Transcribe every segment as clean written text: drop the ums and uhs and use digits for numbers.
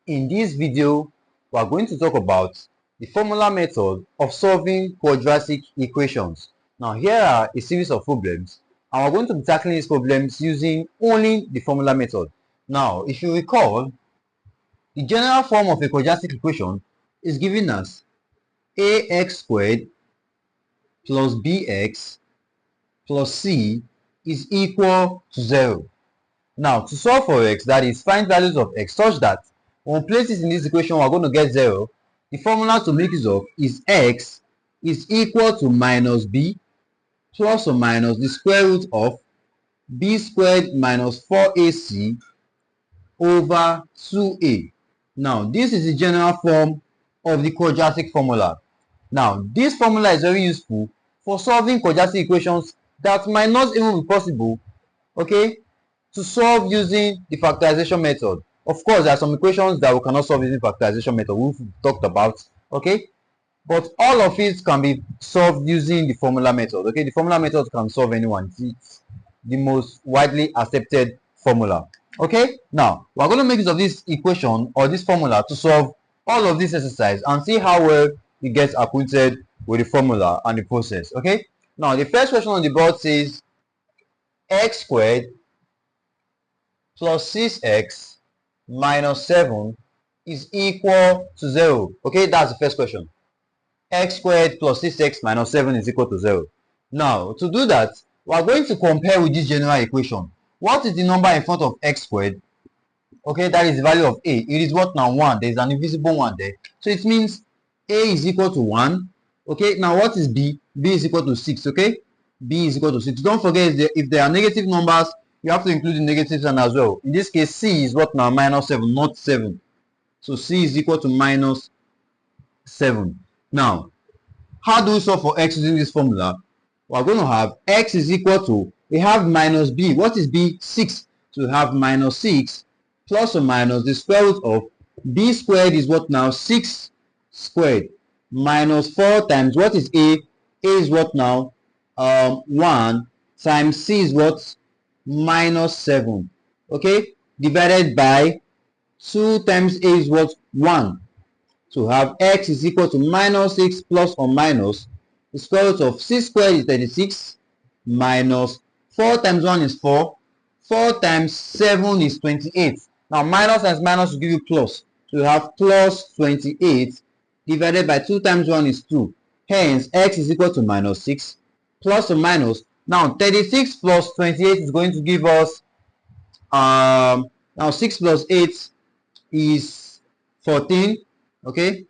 In this video, we are going to talk about the formula method of solving quadratic equations. Now, here are a series of problems, and we're going to be tackling these problems using only the formula method. Now, if you recall, the general form of a quadratic equation is given as ax squared plus bx plus c is equal to 0. Now, to solve for x, that is, find values of x such that when we place it in this equation, we're going to get 0. The formula to make use of is x is equal to minus b plus or minus the square root of b squared minus 4ac over 2a. Now, this is the general form of the quadratic formula. Now, this formula is very useful for solving quadratic equations that might not even be possible, okay, to solve using the factorization method. Of course, there are some equations that we cannot solve using factorization method, we've talked about, okay, but all of it can be solved using the formula method. Okay, the formula method can solve anyone. It's the most widely accepted formula. Okay, now we're going to make use of this equation or this formula to solve all of this exercise and see how well it gets acquainted with the formula and the process. Okay, now the first question on the board says x squared plus 6x minus 7 is equal to 0. Okay, that's the first question. X squared plus 6x minus 7 is equal to 0. Now, to do that, we are going to compare with this general equation. What is the number in front of x squared? Okay, that is the value of a. It is what now? 1. There is an invisible 1 there. So it means a is equal to 1. Okay, now what is b? B is equal to 6. Okay, b is equal to 6. Don't forget, if there are negative numbers, you have to include the negative sign as well. In this case, c is what now? Minus 7, not 7. So c is equal to minus 7. Now, how do we solve for x using this formula? We are going to have x is equal to, we have minus b. What is b? 6. So we have minus 6 plus or minus the square root of b squared is what now? 6 squared minus 4 times what is a? A is what now? 1 times c is what? Minus 7. Okay, divided by 2 times a is what? 1. So have x is equal to minus 6 plus or minus the square root of 6 squared is 36 minus 4 times 1 is 4. 4 times 7 is 28. Now minus times minus will give you plus. So you have plus 28 divided by 2 times 1 is 2. Hence x is equal to minus 6 plus or minus. Now 36 plus 28 is going to give us now 6 plus 8 is 14. Okay,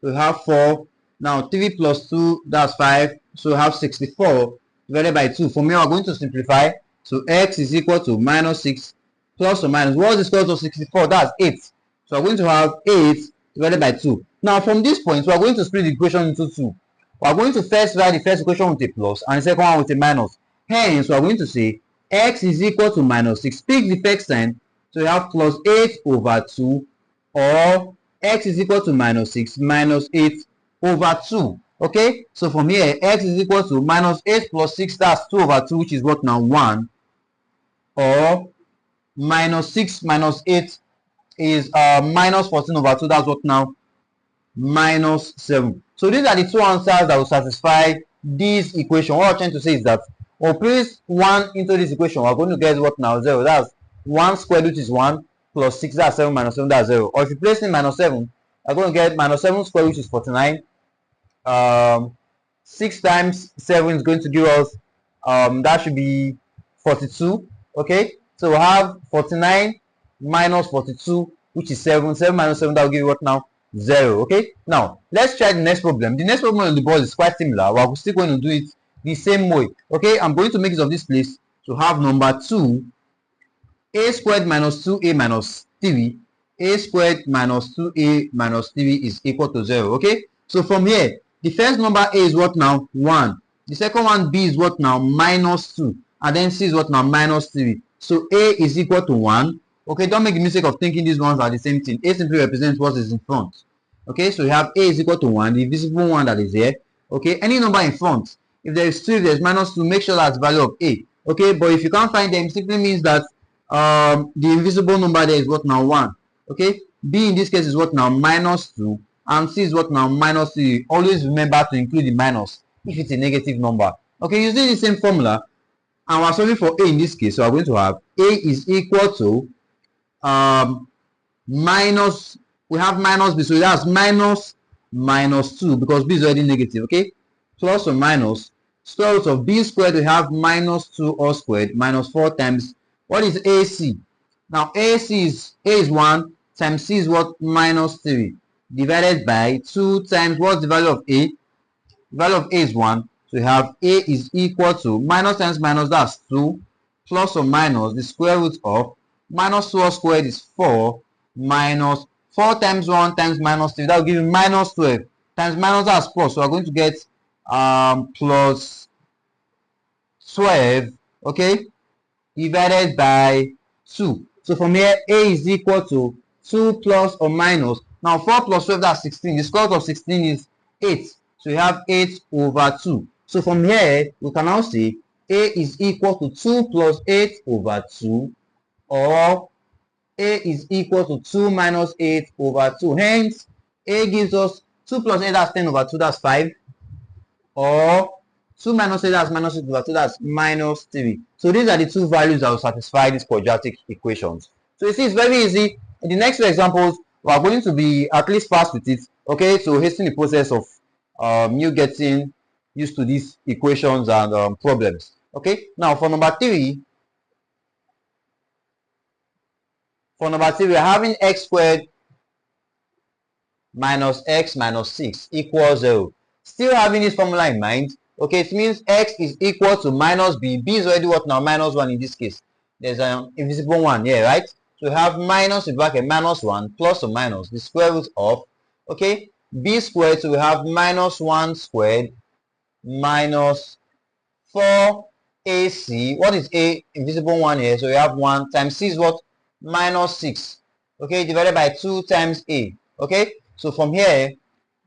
so we have 4. Now 3 plus 2, that's 5. So we have 64 divided by 2. From here, we're going to simplify. So x is equal to minus 6 plus or minus. What is the square root of 64? That's 8. So we're going to have 8 divided by 2. Now from this point, we're going to split the equation into 2. We're going to first write the first equation with a plus and the second one with a minus. Hence, we're going to say x is equal to minus 6. Pick the first sign. So you have plus 8 over 2 or x is equal to minus 6 minus 8 over 2. Okay, so from here x is equal to minus 8 plus 6, that's 2 over 2, which is what now? 1. Or minus 6 minus 8 is minus 14 over 2, that's what now? Minus 7. So these are the two answers that will satisfy this equation. What I'm trying to say is that we'll place 1 into this equation, we're going to get what now? 0. That's 1 squared, which is 1, plus 6, that's 7, minus 7, that's 0. Or if you place in minus 7, we're going to get minus 7 squared, which is 49. 6 times 7 is going to give us, that should be 42. Okay, so we'll have 49 minus 42, which is 7. 7 minus 7, that will give you what now? 0. Okay, now let's try the next problem. The next problem on the board is quite similar. We're still going to do it the same way. Okay, I'm going to make use of this place to have number 2, a squared minus 2a minus 3. A squared minus 2a minus 3 is equal to 0. Okay, so from here, the first number a is what now? 1. The second one b is what now? Minus 2. And then c is what now? Minus 3. So a is equal to 1. Okay, don't make the mistake of thinking these ones are the same thing. A simply represents what is in front. Okay, so you have a is equal to 1, the invisible one that is here. Okay, any number in front. If there is 2, if there is minus 2, make sure that's the value of a. Okay, but if you can't find them, it simply means that the invisible number there is what now? 1. Okay, B in this case is what now? Minus 2. And C is what now? Minus 3. Always remember to include the minus if it's a negative number. Okay, using the same formula, and we're solving for A in this case, so we're going to have A is equal to minus, we have minus B, so that's minus 2 because B is already negative, okay? Plus or minus square root of B squared, we have minus 2 all squared minus 4 times, what is AC? Now A is 1 times C is what? Minus 3 divided by 2 times, what's the value of A? The value of A is 1. So we have A is equal to minus times minus, that's 2, plus or minus the square root of minus 2 all squared is 4 minus 4 times 1 times minus 3. That will give you minus 12 times minus, that's plus. So we're going to get plus 12, okay, divided by 2. So from here, A is equal to 2 plus or minus. Now 4 plus 12, that's 16. The square root of 16 is 8. So we have 8 over 2. So from here, we can now say A is equal to 2 plus 8 over 2, or A is equal to 2 minus 8 over 2. Hence, A gives us 2 plus 8, that's 10 over 2, that's 5. Or 2 minus 8, that's minus 6 over 2, that's minus 3. So these are the two values that will satisfy these quadratic equations. So you see, it's very easy. In the next two examples, we are going to be at least fast with it, okay, to hasten the process of you getting used to these equations and problems. Okay, now for number 3, we are having x squared minus x minus 6 equals 0. Still having this formula in mind, okay, it means x is equal to minus b. B is already what now? Minus 1 in this case. There's an invisible 1 here, right? So we have minus in bracket minus 1 plus or minus the square root of, okay, b squared. So we have minus 1 squared minus 4ac. What is a? Invisible 1 here. So we have 1 times c is what? Minus 6. Okay, divided by 2 times a. Okay, so from here,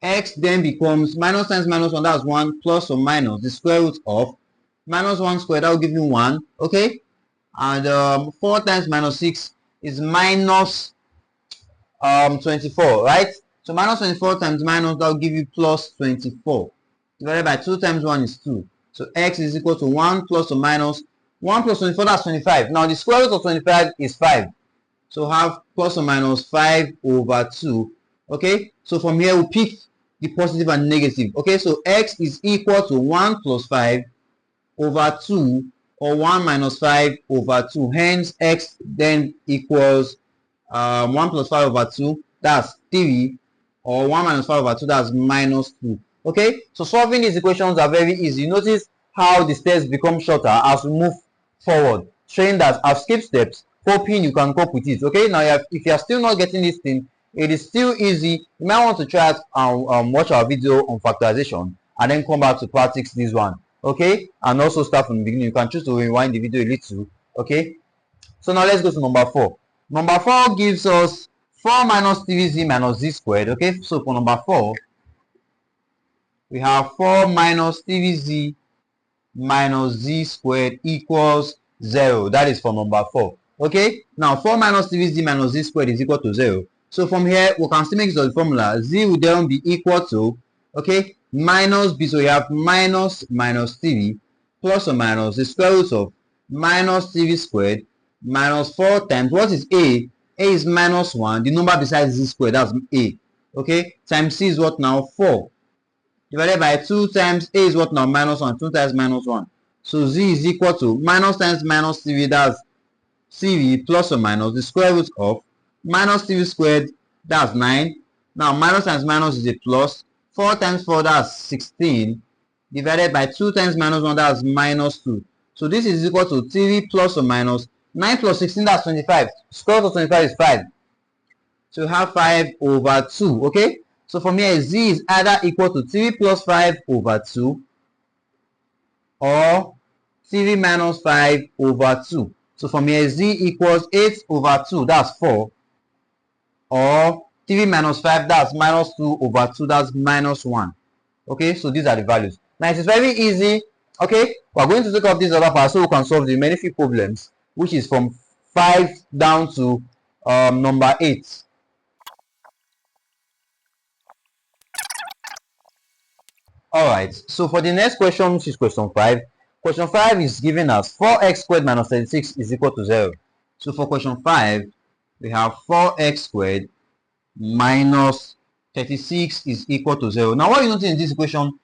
x then becomes minus times minus 1, that's 1, plus or minus the square root of minus 1 squared, that will give you 1. Okay, and 4 times minus 6 is minus 24, right? So minus 24 times minus, that will give you plus 24. Divided by 2 times 1 is 2. So x is equal to 1 plus or minus 1 plus 24, that's 25. Now the square root of 25 is 5. So have plus or minus 5 over 2. Okay, so from here we pick the positive and negative. Okay, so x is equal to 1 plus 5 over 2, or 1 minus 5 over 2. Hence x then equals 1 plus 5 over 2, that's 3, or 1 minus 5 over 2, that's minus 2. Okay, so solving these equations are very easy. Notice how the steps become shorter as we move forward, showing that I've skipped steps, hoping you can cope with it. Okay, now if you are still not getting this thing, it is still easy. You might want to try it and watch our video on factorization and then come back to practice this one. Okay, and also start from the beginning. You can choose to rewind the video a little. Okay, so now let's go to number 4. Number 4 gives us 4 minus 3z minus z squared. Okay, so for number 4, we have 4 minus 3z minus z squared equals 0. That is for number 4. Okay, now 4 minus 3z minus z squared is equal to 0. So from here, we can still make use of the formula. Z will then be equal to, okay, minus b. So we have minus 3 plus or minus the square root of minus 3 squared minus 4 times, what is a? A is minus 1. The number besides z squared, that's a. Okay, times c is what now? 4. Divided by 2 times a is what now? Minus 1. 2 times minus 1. So z is equal to minus times minus 3, that's 3 plus or minus the square root of minus 3 squared, that's 9. Now minus times minus is a plus. 4 times 4, that's 16. Divided by 2 times minus 1, that's minus 2. So this is equal to 3 plus or minus 9 plus 16, that's 25. Square root of 25 is 5. So we have 5 over 2. Okay, so from here, z is either equal to 3 plus 5 over 2 or 3 minus 5 over 2. So from here, z equals 8 over 2, that's 4, or 3 minus 5, that's minus 2 over 2, that's minus 1. Okay, so these are the values. Now it is very easy. Okay, we are going to take up this other part so we can solve the remaining few problems, which is from 5 down to number 8. Alright, so for the next question, which is question 5 is given as 4x squared minus 36 is equal to 0. So for question 5, we have 4x squared minus 36 is equal to 0. Now what you notice in this equation,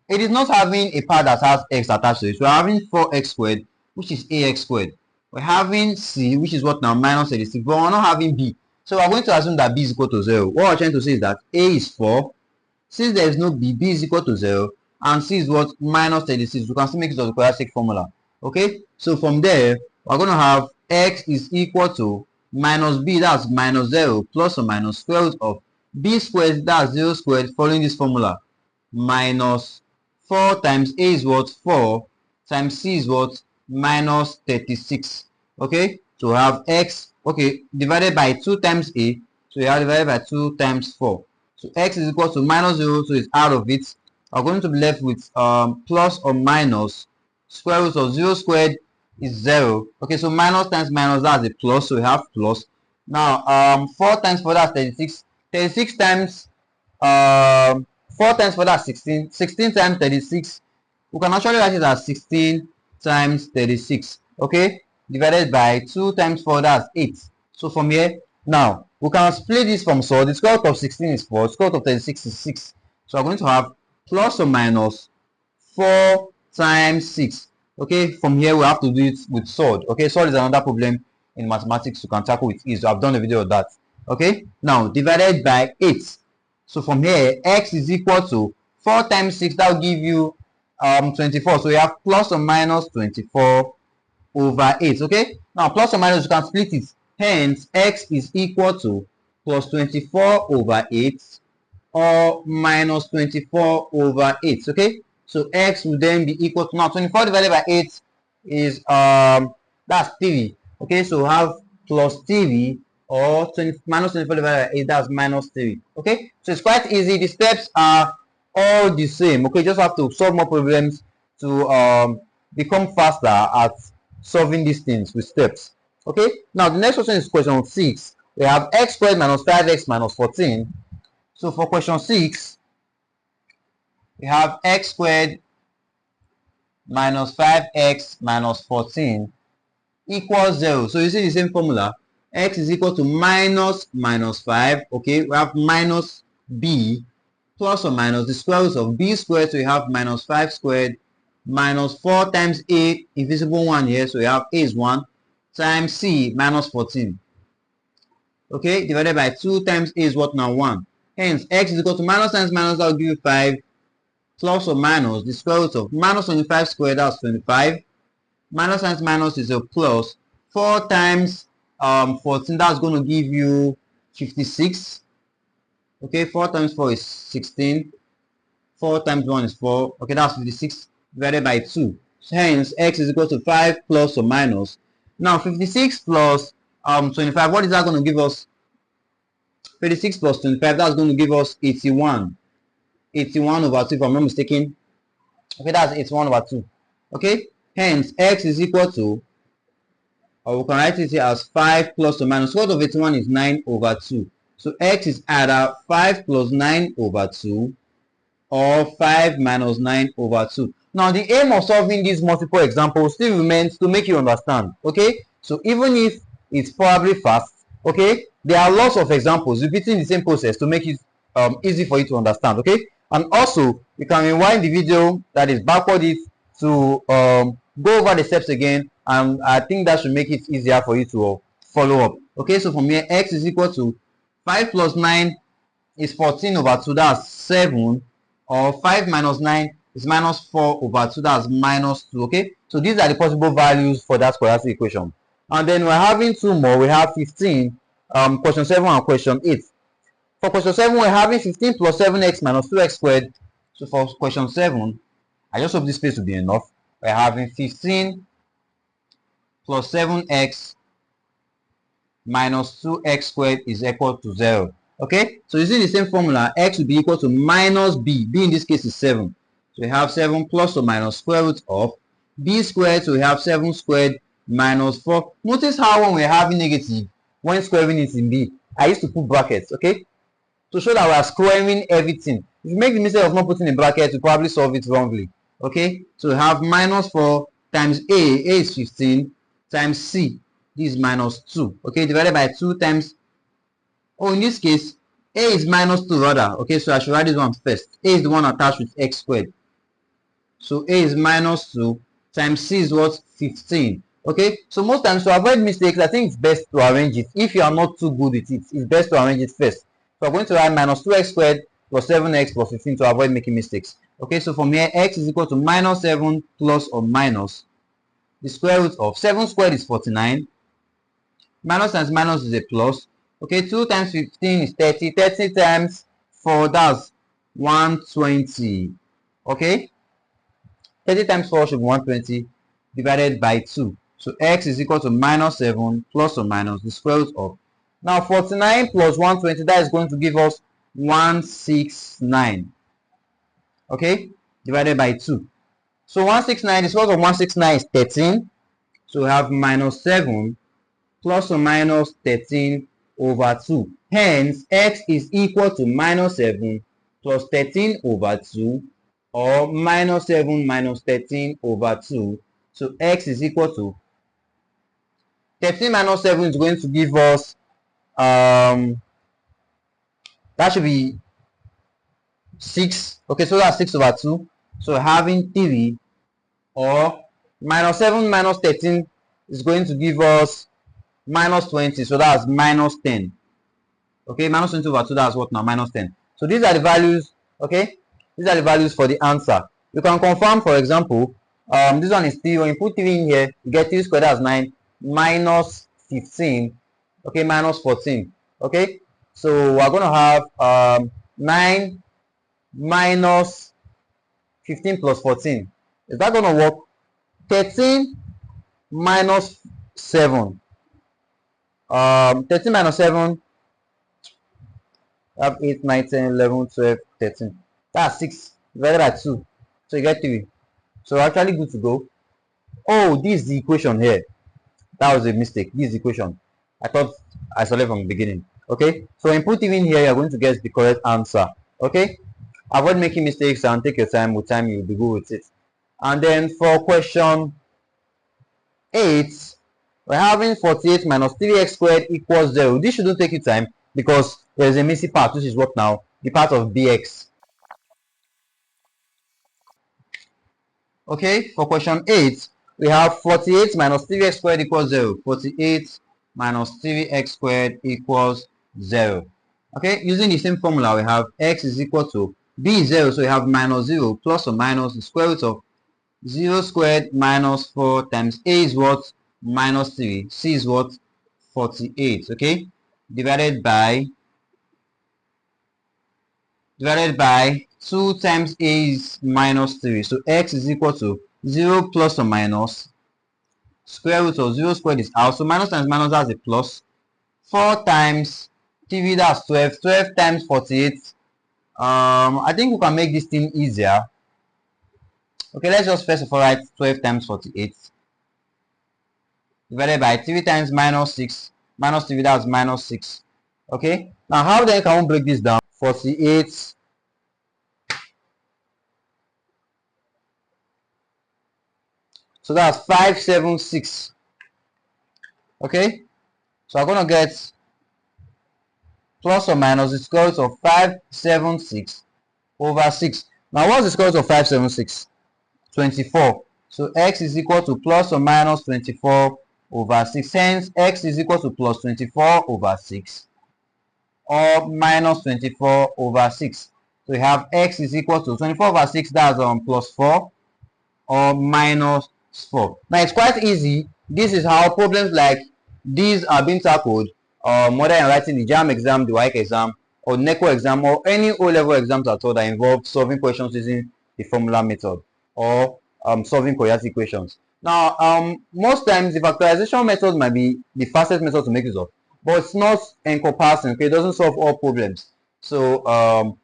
it is not having a part that has x attached to it. So we're having 4x squared, which is ax squared. We're having c, which is what now, minus 36, but we're not having b. So we're going to assume that b is equal to 0. What we're trying to say is that a is 4. Since there is no b, b is equal to 0, and c is what, minus 36. We can still make it of the quadratic formula. Okay, so from there, we're going to have x is equal to minus b, that's minus 0, plus or minus square root of b squared, that's 0 squared, following this formula, minus 4 times a is what, 4, times c is what, minus 36. Okay, so we have x, okay, divided by 2 times a, so we have divided by 2 times 4. So x is equal to minus 0, so it's out of it. We're going to be left with plus or minus square root of 0 squared is 0. Okay, so minus times minus, that's a plus, so we have plus. Now 4 times 4, that's 36. 36 times 4 times 4, that's 16. 16 times 36, we can actually write it as 16 times 36. Okay, divided by 2 times 4, that's 8. So from here, now we can split this from, so the square root of 16 is 4, square root of 36 is 6. So we're going to have plus or minus 4 times 6. Okay, from here we have to do it with sword. Okay, sword is another problem in mathematics you can tackle with ease. So I've done a video of that. Okay, now divided by 8. So from here, x is equal to 4 times 6, that will give you 24. So we have plus or minus 24 over 8. Okay, now plus or minus, you can split it. Hence, x is equal to plus 24 over 8 or minus 24 over 8. Okay, so x will then be equal to, now 24 divided by 8 is that's 3. Okay, so we have plus 3 or minus 24 divided by 8, that's minus 3. Okay, so it's quite easy. The steps are all the same. Okay, just have to solve more problems to become faster at solving these things with steps. Okay, now the next question is question 6. We have x squared minus 5x minus 14. So for question 6, we have x squared minus 5x minus 14 equals 0. So you see the same formula. X is equal to minus 5. Okay, we have minus b plus or minus the square root of b squared. So we have minus 5 squared minus 4 times a, invisible 1 here. So we have a is 1 times c minus 14. Okay, divided by 2 times a is what now, 1. Hence, x is equal to minus times minus, that will give you 5, plus or minus the square root of minus 25 squared, that's 25. Minus times minus is a plus. 4 times 14, that's going to give you 56. Okay, 4 times 4 is 16. 4 times 1 is 4. Okay, that's 56 divided by 2. So hence, x is equal to 5 plus or minus. Now, 56 plus 25, what is that going to give us? 56 plus 25, that's going to give us 81. 81 over 2, if I'm not mistaken. Okay, that's 81 over 2. Okay, hence, x is equal to, or we can write it here as 5 plus or minus. Square root of 81 is 9 over 2. So x is either 5 plus 9 over 2 or 5 minus 9 over 2. Now, the aim of solving these multiple examples still remains to make you understand. Okay, so even if it's probably fast, okay, there are lots of examples repeating the same process to make it easy for you to understand. Okay, and also you can rewind the video that is backward it to go over the steps again, and I think that should make it easier for you to follow up. Okay, so from here, x is equal to 5 plus 9 is 14 over 2, that's 7, or 5 minus 9 is minus 4 over 2, that's minus 2. Okay, so these are the possible values for that quadratic equation. And then we're having two more. We have 15, question 7 and question 8. For question 7, we're having 15 plus 7x minus 2x squared. So for question 7, I just hope this space will be enough. We're having 15 plus 7x minus 2x squared is equal to 0. Okay, so using the same formula, x will be equal to minus b. B in this case is 7. So we have 7 plus or minus square root of b squared. So we have 7 squared minus 4. Notice how when we're having negative, when squaring it in b, I used to put brackets. Okay, to show that we are squaring everything. if you make the mistake of not putting a bracket, you probably solve it wrongly. Okay, so we have minus 4 times a is 15 times c, this is minus 2. Okay, divided by 2 times, oh, in this case a is minus 2 rather. Okay, so I should write this one first. A is the one attached with x squared, so a is minus 2 times c is what? 15. Okay, so most times to avoid mistakes, I think it's best to arrange it. If you are not too good with it, it's best to arrange it first. So I'm going to write minus 2x squared plus 7x plus 15 to avoid making mistakes. Okay, so from here x is equal to minus 7 plus or minus the square root of 7 squared is 49. Minus times minus is a plus. Okay, 2 times 15 is 30. 30 times 4, that's 120. Okay, 30 times 4 should be 120 divided by 2. So x is equal to minus 7 plus or minus the square root of. Now 49 plus 120, that is going to give us 169. Okay, divided by 2. So 169, the square root of 169 is 13. So we have minus 7 plus or minus 13 over 2. Hence, x is equal to minus 7 plus 13 over 2, or minus 7 minus 13 over 2. So x is equal to 13 minus 7 is going to give us, that should be 6. Okay, so that's 6 over 2. So having 3, or minus 7 minus 13 is going to give us minus 20. So that's minus 10. Okay, minus 20 over 2, that's what now? Minus 10. So these are the values. Okay, these are the values for the answer. You can confirm, for example, this one is 3. When you put 3 in here, you get 3 squared, that's 9, minus 15. Okay, minus 14. Okay, so we're going to have 9 minus 15 plus 14. Is that going to work? 13 minus 7. 13 minus 7, have 8, 9, 10, 11, 12, 13. That's 6 divided by 2. So you get 3. So actually good to go. Oh, this is the equation here. That was a mistake. This is the equation. I thought I saw it from the beginning. Okay, so input in here, you're going to get the correct answer. Okay, avoid making mistakes and take your time. With time, you'll be good with it. And then for question 8, we're having 48 minus 3x squared equals 0. This shouldn't take you time because there's a missing part, which is what now? The part of bx. Okay, for question 8, we have 48 minus 3x squared equals 0. 48 minus 3x squared equals 0. Okay, using the same formula, we have x is equal to b is 0, so we have minus 0 plus or minus the square root of 0 squared minus 4 times a is what? Minus 3. C is what? 48. Okay, divided by 2 times a is minus 3. So x is equal to 0 plus or minus square root of 0 squared is out. So minus times minus, that's a plus. 4 times 3, that's 12. 12 times 48. I think we can make this thing easier. Okay, let's just first of all write 12 times 48 divided by 3 times minus 6. Minus 3, that's minus 6. Okay, now how then can we break this down? 48 so that's 576. Okay, so I'm gonna get plus or minus the square root of 576 over 6. Now what's the square root of 576? 24. So x is equal to plus or minus 24 over 6. Hence x is equal to plus 24 over 6 or minus 24 over 6. So we have x is equal to 24 over 6, that's plus 4 or minus 4. Now it's quite easy. This is how problems like these are being tackled, whether you're writing the JAMB exam, the WAEC exam, or NECO exam, or any O-level exams at all that involve solving questions using the formula method or solving quadratic equations. Now, most times the factorization method might be the fastest method to make use of, but it's not encompassing. Okay, it doesn't solve all problems. So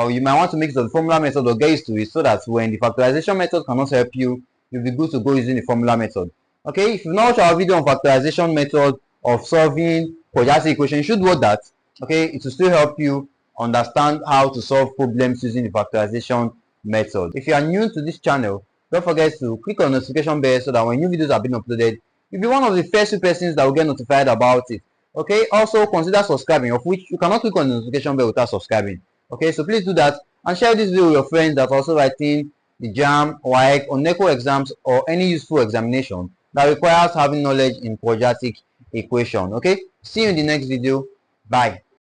you might want to make use of the formula method or get used to it, so that when the factorization method cannot help you, you'll be good to go using the formula method. Okay, if you've not watched our video on factorization method of solving quadratic equation, you should watch that. Okay, it will still help you understand how to solve problems using the factorization method. If you are new to this channel, don't forget to click on the notification bell so that when new videos are being uploaded, you'll be one of the first 2 persons that will get notified about it. Okay, also consider subscribing, of which you cannot click on the notification bell without subscribing. Okay, so please do that and share this video with your friends that are also writing the JAMB, WAEC, or NECO exams or any useful examination that requires having knowledge in quadratic equation. Okay, see you in the next video. Bye.